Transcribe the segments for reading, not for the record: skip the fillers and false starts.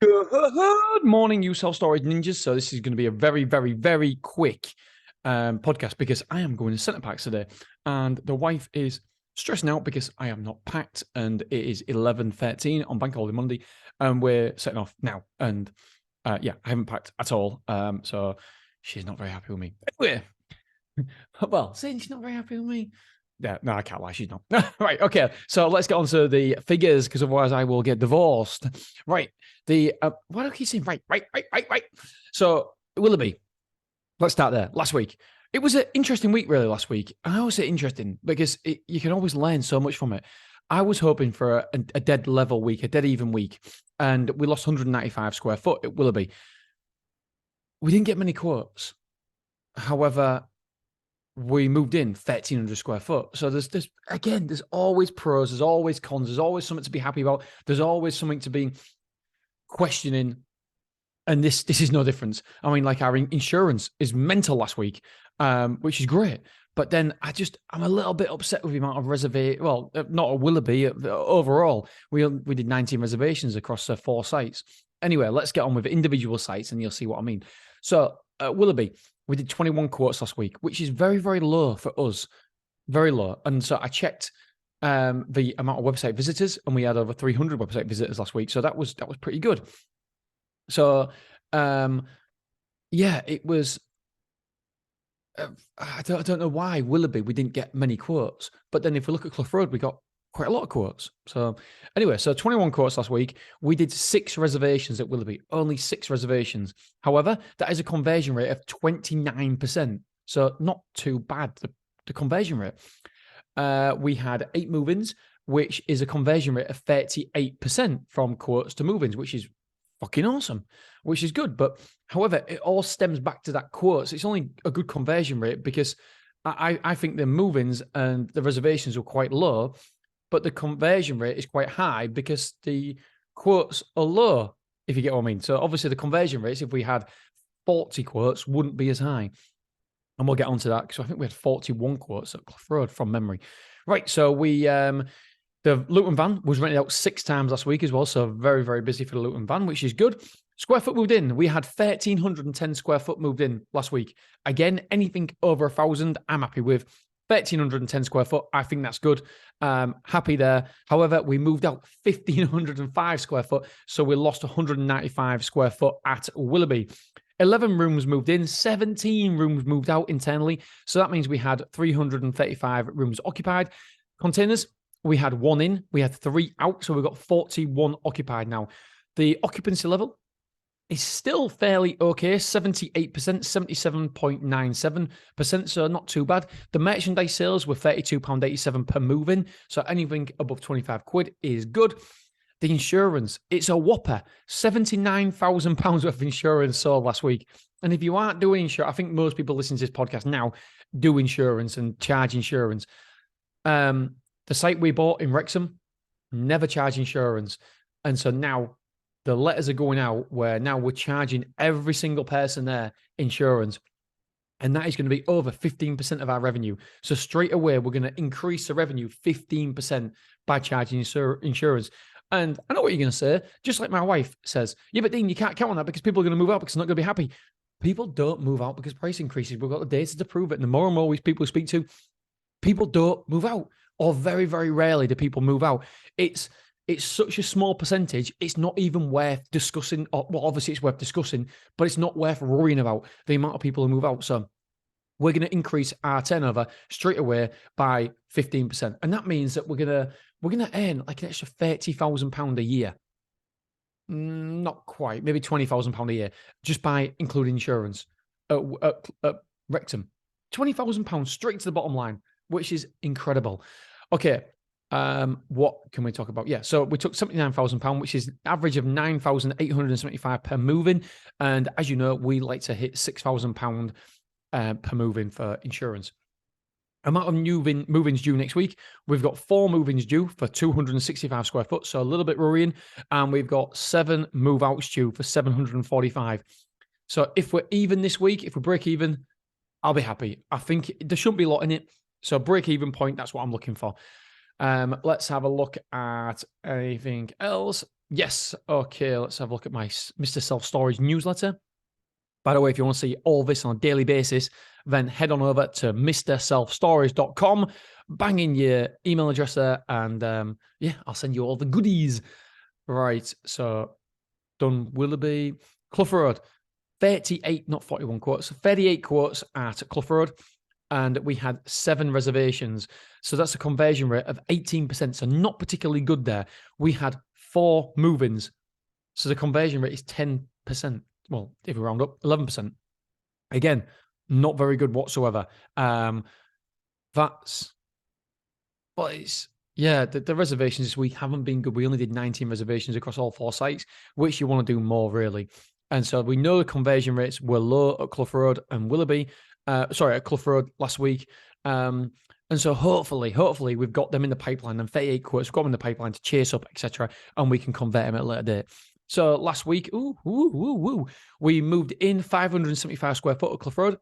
Good morning, you self-storage ninjas. So this is going to be a very, very, very quick podcast because I am going to Centre Parks today, and the wife is stressing out because I am not packed, and it is 11:13 on Bank Holiday Monday, and we're setting off now. And yeah, I haven't packed at all, so she's not very happy with me. Anyway, well, saying she's not very happy with me. Yeah, no, I can't lie. She's not. Right. Okay. So let's get on to the figures because otherwise I will get divorced. Right. Why do I keep saying right? So Willoughby, let's start there. Last week, it was an interesting week, really. Last week, I always say interesting because you can always learn so much from it. I was hoping for a dead level week, a dead even week, and we lost 195 square foot at Willoughby. We didn't get many quotes. However, we moved in 1,300 square foot. So there's always pros, there's always cons, there's always something to be happy about. There's always something to be questioning. And this is no difference. I mean, like our insurance is mental last week, which is great. But then I'm a little bit upset with the amount of reservation. Well, not a Willoughby. Overall, we did 19 reservations across 4 sites. Anyway, let's get on with individual sites and you'll see what I mean. So Willoughby, we did 21 quotes last week, which is very, very low for us. Very low. And so I checked the amount of website visitors, and we had over 300 website visitors last week. So that was pretty good. So, yeah, it was. I don't know why Willoughby we didn't get many quotes, but then if we look at Clough Road, we got quite a lot of quotes. So anyway, 21 quotes last week. We did 6 reservations at Willoughby, only 6 reservations. However, that is a conversion rate of 29%. So not too bad, the conversion rate. We had 8 move-ins, which is a conversion rate of 38% from quotes to move-ins, which is fucking awesome, which is good. But however, it all stems back to that quotes. It's only a good conversion rate because I think the move-ins and the reservations were quite low, but the conversion rate is quite high because the quotes are low, if you get what I mean. So obviously the conversion rates, if we had 40 quotes, wouldn't be as high. And we'll get onto that because I think we had 41 quotes at Clough Road from memory. Right, so the Luton van was rented out 6 times last week as well, so very, very busy for the Luton van, which is good. Square foot moved in. We had 1,310 square foot moved in last week. Again, anything over 1,000, I'm happy with. 1,310 square foot, I think that's good. Happy there. However, we moved out 1,505 square foot, so we lost 195 square foot at Willoughby. 11 rooms moved in, 17 rooms moved out internally. So that means we had 335 rooms occupied. Containers, we had 1 in, we had 3 out, so we've got 41 occupied now. The occupancy level is still fairly okay, 78%, 77.97%, so not too bad. The merchandise sales were £32.87 per move-in, so anything above 25 quid is good. The insurance, it's a whopper, £79,000 worth of insurance sold last week. And if you aren't doing insurance, I think most people listening to this podcast now do insurance and charge insurance. The site we bought in Wrexham never charged insurance. And so now the letters are going out where now we're charging every single person there insurance. And that is going to be over 15% of our revenue. So straight away, we're going to increase the revenue 15% by charging insurance. And I know what you're going to say, just like my wife says, yeah, but Dean, you can't count on that because people are going to move out because they're not going to be happy. People don't move out because price increases. We've got the data to prove it. And the more and more people we speak to, people don't move out, or very, very rarely do people move out. It's such a small percentage, it's not even worth discussing. Well, obviously it's worth discussing, but it's not worth worrying about the amount of people who move out. So we're going to increase our turnover straight away by 15%. And that means that we're going to earn like an extra £30,000 a year. Not quite, maybe £20,000 a year, just by including insurance at Wrexham. £20,000 straight to the bottom line, which is incredible. Okay, what can we talk about? Yeah, so we took £79,000, which is an average of £9,875 per move-in. And as you know, we like to hit £6,000 per move-in for insurance. Amount of move-ins due next week. We've got 4 move-ins due for 265 square foot, so a little bit worrying. And we've got 7 move-outs due for 745. So if we're even this week, if we break even, I'll be happy. I think there shouldn't be a lot in it. So break-even point, that's what I'm looking for. Let's have a look at anything else. Yes. Okay, let's have a look at my Mr. Self Storage newsletter. By the way, if you want to see all this on a daily basis, then head on over to mrselfstorage.com, bang in your email address there, and I'll send you all the goodies. Right, so done Willoughby. Clough Road, 38, not 41 quotes, 38 quotes at Clough Road, and we had 7 reservations. So that's a conversion rate of 18%, so not particularly good there. We had 4 move-ins, so the conversion rate is 10%. Well, if we round up, 11%. Again, not very good whatsoever. The reservations this week haven't been good. We only did 19 reservations across all 4 sites, which you want to do more, really. And so we know the conversion rates were low at Clough Road and Willoughby. At Clough Road last week. And so hopefully we've got them in the pipeline, and 38 quotes, we've got them in the pipeline to chase up, etc., and we can convert them at a later date. So last week, we moved in 575 square foot at Clough Road.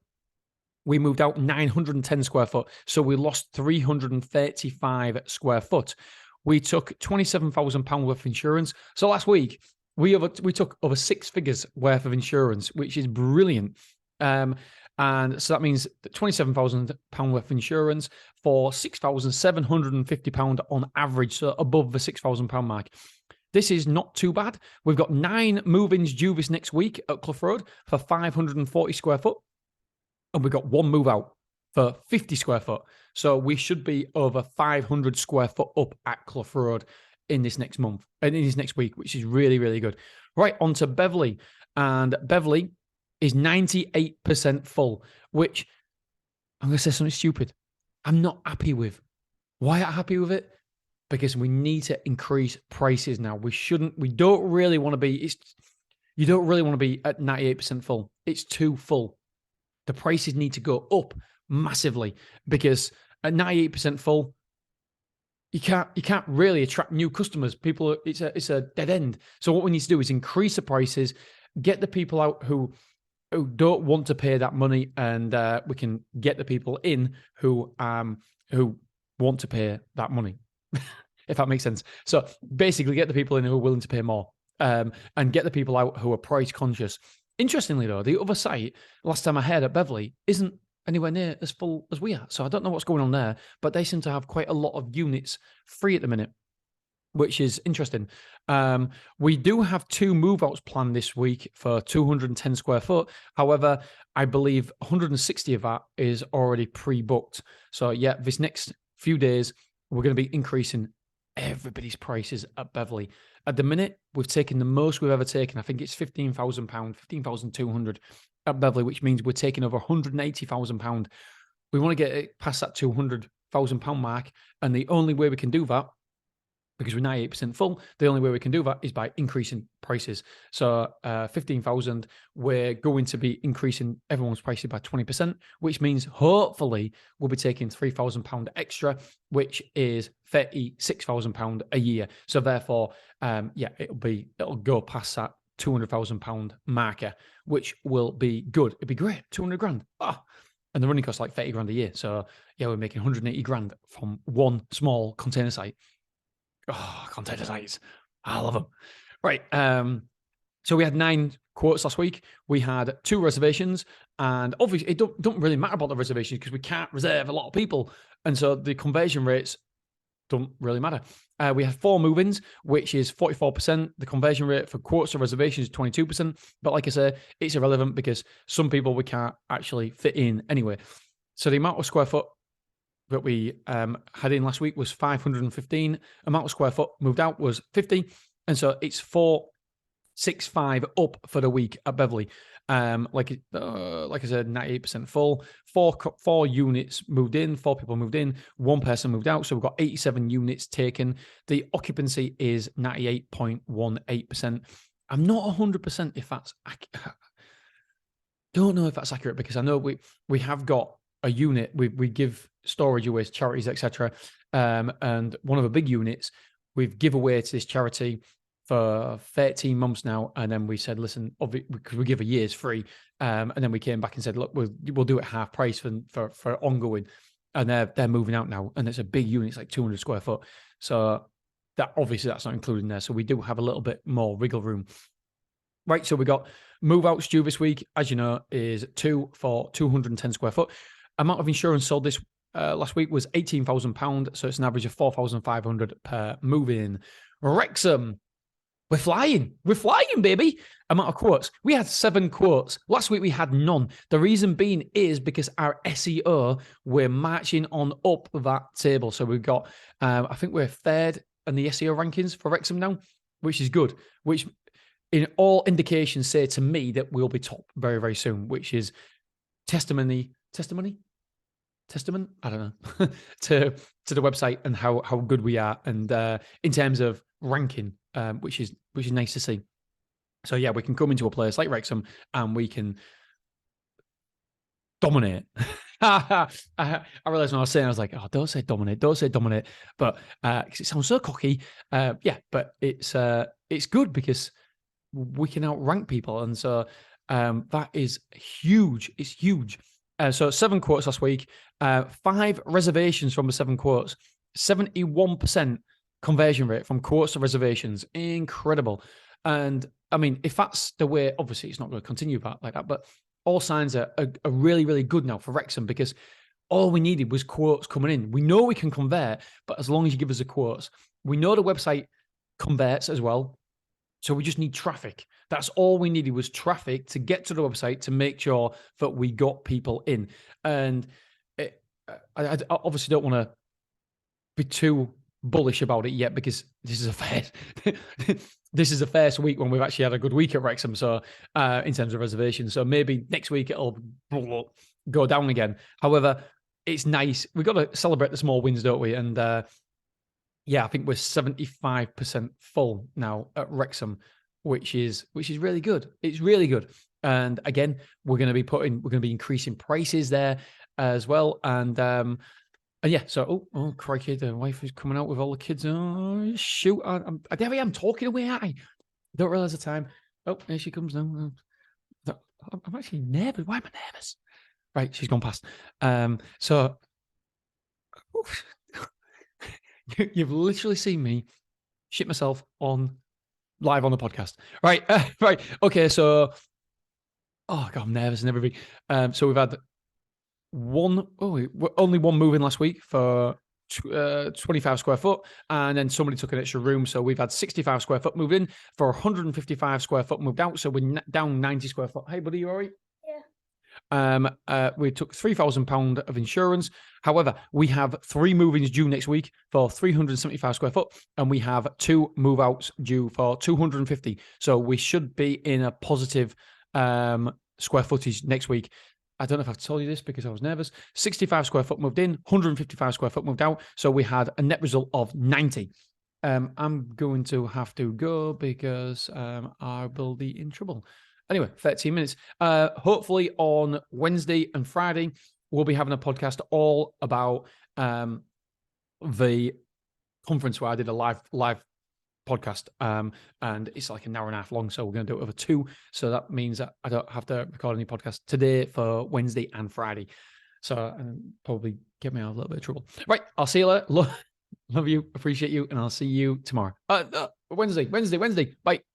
We moved out 910 square foot. So we lost 335 square foot. We took £27,000 worth of insurance. So last week, we took over 6 figures worth of insurance, which is brilliant. And so that means £27,000 worth of insurance for £6,750 on average, so above the £6,000 mark. This is not too bad. We've got 9 move-ins due this next week at Clough Road for 540 square foot. And we've got 1 move out for 50 square foot. So we should be over 500 square foot up at Clough Road in this next month, and in this next week, which is really, really good. Right, on to Beverley. And Beverley is 98% full, which I'm going to say something stupid. I'm not happy with. Why am I happy with it? Because we need to increase prices now. You don't really want to be at 98% full. It's too full. The prices need to go up massively, because at 98% full, you can't really attract new customers. It's a dead end. So what we need to do is increase the prices, get the people out who don't want to pay that money, and we can get the people in who want to pay that money. If that makes sense. So basically get the people in who are willing to pay more, and get the people out who are price conscious. Interestingly, though, the other site, last time I heard at Beverley, isn't anywhere near as full as we are. So I don't know what's going on there, but they seem to have quite a lot of units free at the minute, which is interesting. We do have 2 move-outs planned this week for 210 square foot. However, I believe 160 of that is already pre-booked. So yeah, this next few days, we're going to be increasing everybody's prices at Beverley. At the minute, we've taken the most we've ever taken. I think it's £15,000, £15,200 at Beverley, which means we're taking over £180,000. We want to get it past that £200,000 mark, and the only way we can do that, because we're 98% full, the only way we can do that is by increasing prices. So 15,000, we're going to be increasing everyone's prices by 20%, which means hopefully we'll be taking £3,000 extra, which is £36,000 a year. So therefore, it'll go past that £200,000 marker, which will be good. It'd be great, 200 grand. And the running costs like 30 grand a year. So yeah, we're making 180 grand from one small container site. Container sites. I love them. Right. So we had 9 quotes last week. We had 2 reservations, and obviously it don't really matter about the reservations because we can't reserve a lot of people. And so the conversion rates don't really matter. We had 4 move-ins, which is 44%. The conversion rate for quotes or reservations is 22%. But like I say, it's irrelevant because some people we can't actually fit in anyway. So the amount of square foot that we had in last week was 515. Amount of square foot moved out was 50. And so it's 465 up for the week at Beverley. Like I said, 98% full. 4 units moved in, 4 people moved in, 1 person moved out. So we've got 87 units taken. The occupancy is 98.18%. I'm not 100% if that's don't know if that's accurate, because I know we have got a unit, we give storage away to charities, etc. And one of the big units we've give away to this charity for 13 months now. And then we said, listen, because we give a year's free. And then we came back and said, look, we'll do it half price for ongoing. And they're moving out now. And it's a big unit, it's like 200 square foot. So that obviously that's not included in there. So we do have a little bit more wriggle room. Right, so we got move outs due this week, as you know, is 2 for 210 square foot. Amount of insurance sold this last week was £18,000, so it's an average of 4,500 per move in. Wrexham, we're flying, baby. Amount of quotes. We had 7 quotes. Last week we had none. The reason being is because our SEO, we're marching on up that table. So we've got, I think we're third in the SEO rankings for Wrexham now, which is good, which in all indications say to me that we'll be top very, very soon, which is testament, I don't know, to the website and how good we are, and in terms of ranking, which is nice to see. So yeah, we can come into a place like Wrexham and we can dominate. I realized when I was saying, I was like, oh, don't say dominate, but because it sounds so cocky. Yeah, but it's good because we can outrank people, and so that is huge. It's huge. So 7 quotes last week, 5 reservations from the 7 quotes, 71% conversion rate from quotes to reservations. Incredible. And I mean, if that's the way, obviously it's not going to continue like that, but all signs are really, really good now for Wrexham, because all we needed was quotes coming in. We know we can convert, but as long as you give us the quotes, we know the website converts as well. So we just need traffic. That's all we needed, was traffic to get to the website to make sure that we got people in. And I obviously don't want to be too bullish about it yet, because this is a first week when we've actually had a good week at Wrexham. So in terms of reservations, so maybe next week it'll go down again. However, it's nice. We've got to celebrate the small wins, don't we? And yeah, I think we're 75% full now at Wrexham, which is really good. It's really good. And again, we're going to be increasing prices there as well. And yeah, so oh crikey, the wife is coming out with all the kids. Oh shoot, there I am talking away. I don't realize the time. Oh, here she comes now. I'm actually nervous. Why am I nervous? Right, she's gone past. So. You've literally seen me shit myself live on the podcast. Right. Right. Okay. So, oh God, I'm nervous and everything. So we've had only one move in last week for 25 square foot. And then somebody took an extra room. So we've had 65 square foot moved in for 155 square foot moved out. So we're down 90 square foot. Hey, buddy, you all right? We took £3,000 of insurance. However, we have 3 move-ins due next week for 375 square foot, and we have 2 move-outs due for 250. So we should be in a positive square footage next week. I don't know if I've told you this because I was nervous. 65 square foot moved in, 155 square foot moved out. So we had a net result of 90. I'm going to have to go because I will be in trouble. Anyway, 13 minutes. Hopefully on Wednesday and Friday, we'll be having a podcast all about the conference where I did a live podcast. And it's like an hour and a half long, so we're going to do it over 2. So that means that I don't have to record any podcast today for Wednesday and Friday. So probably get me out of a little bit of trouble. Right, I'll see you later. Love you, appreciate you, and I'll see you tomorrow. Wednesday. Bye.